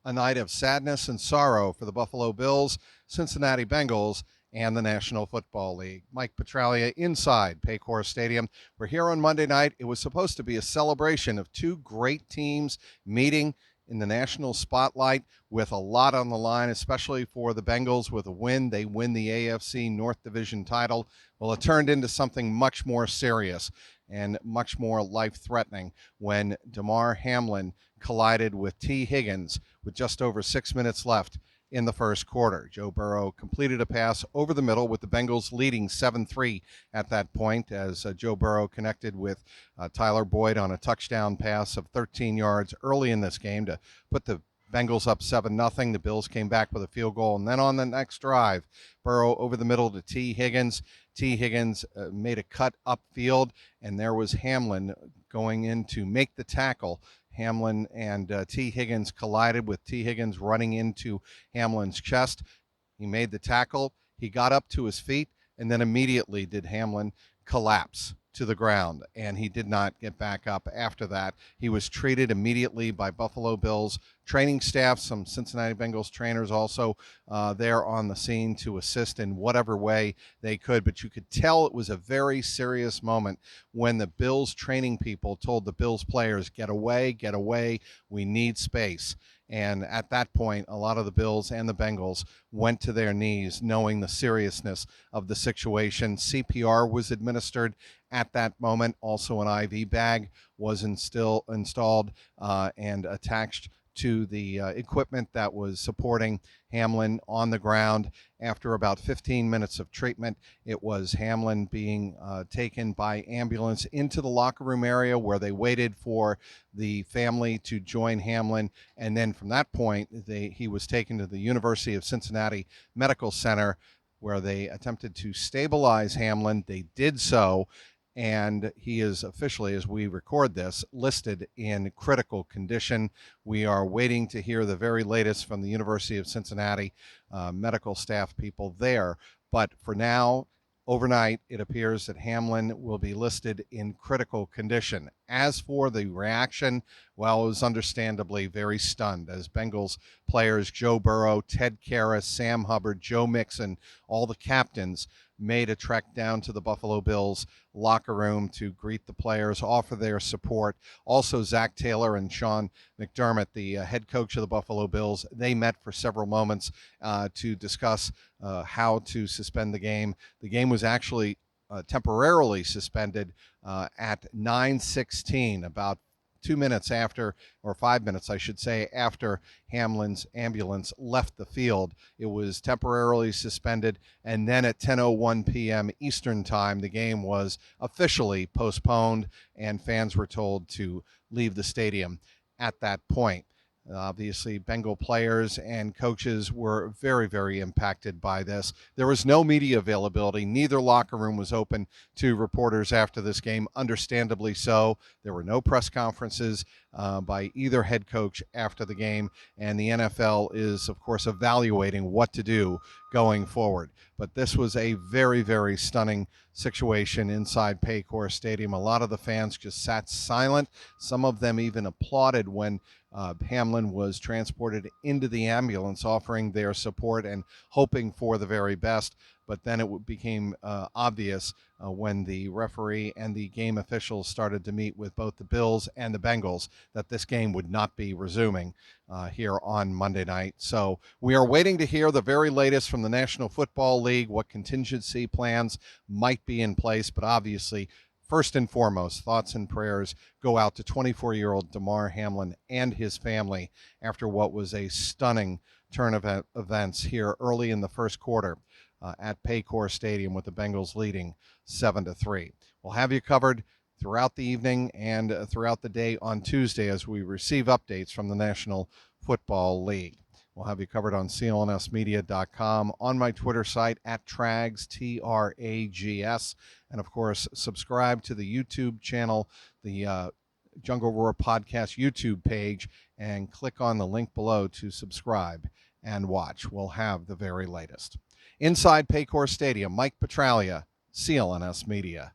A night of sadness and sorrow for the Buffalo Bills, Cincinnati Bengals, and the National Football League. Mike Petraglia inside Paycor Stadium. We're here on Monday night. It was supposed to be a celebration of two great teams meeting in the national spotlight with a lot on the line, especially for the Bengals with a win. They win the AFC North Division title. Well, it turned into something much more serious and much more life-threatening when Damar Hamlin collided with T. Higgins with just over 6 minutes left in the first quarter. Joe Burrow completed a pass over the middle with the Bengals leading 7-3 at that point as Joe Burrow connected with Tyler Boyd on a touchdown pass of 13 yards early in this game to put the Bengals up 7-0. The Bills came back with a field goal, and then on the next drive, Burrow over the middle to T. Higgins. T. Higgins made a cut upfield, and there was Hamlin going in to make the tackle. Hamlin and T. Higgins collided with T. Higgins running into Hamlin's chest. He made the tackle. He got up to his feet, and then immediately did Hamlin collapse to the ground, and he did not get back up after that. He was treated immediately by Buffalo Bills training staff, some Cincinnati Bengals trainers also there on the scene to assist in whatever way they could. But you could tell it was a very serious moment when the Bills training people told the Bills players, get away, we need space. And at that point, a lot of the Bills and the Bengals went to their knees, knowing the seriousness of the situation. CPR was administered at that moment. Also, an IV bag was installed and attached to the equipment that was supporting Hamlin on the ground. After about 15 minutes of treatment, it was Hamlin being taken by ambulance into the locker room area where they waited for the family to join Hamlin. And then from that point, he was taken to the University of Cincinnati Medical Center where they attempted to stabilize Hamlin. They did so, and he is officially, as we record this, listed in critical condition. We are waiting to hear the very latest from the University of Cincinnati medical staff people there. But for now, overnight, it appears that Hamlin will be listed in critical condition. As for the reaction, well, it was understandably very stunned as Bengals players Joe Burrow, Ted Karras, Sam Hubbard, Joe Mixon, all the captains made a trek down to the Buffalo Bills locker room to greet the players, offer their support. Also, Zach Taylor and Sean McDermott, the head coach of the Buffalo Bills, they met for several moments to discuss how to suspend the game. The game was actually temporarily suspended at 9:16, about 2 minutes after, or 5 minutes, I should say, after Hamlin's ambulance left the field. It was temporarily suspended, and then at 10:01 p.m. Eastern Time, the game was officially postponed, and fans were told to leave the stadium at that point. Obviously, Bengal players and coaches were very, very impacted by this. There was no media availability. Neither locker room was open to reporters after this game, understandably so. There were no press conferences by either head coach after the game, and the NFL is, of course, evaluating what to do going forward. But this was a very, very stunning situation inside Paycor Stadium. A lot of the fans just sat silent. Some of them even applauded when Hamlin was transported into the ambulance, offering their support and hoping for the very best. But then it became obvious when the referee and the game officials started to meet with both the Bills and the Bengals that this game would not be resuming here on Monday night. So we are waiting to hear the very latest from the National Football League, what contingency plans might be in place. But obviously, first and foremost, thoughts and prayers go out to 24-year-old Damar Hamlin and his family after what was a stunning turn of events here early in the first quarter at Paycor Stadium with the Bengals leading 7-3. We'll have you covered throughout the evening and throughout the day on Tuesday as we receive updates from the National Football League. We'll have you covered on clnsmedia.com, on my Twitter site, @Trags, Trags. And, of course, subscribe to the YouTube channel, the Jungle Roar Podcast YouTube page, and click on the link below to subscribe and watch. We'll have the very latest. Inside Paycor Stadium, Mike Petraglia, CLNS Media.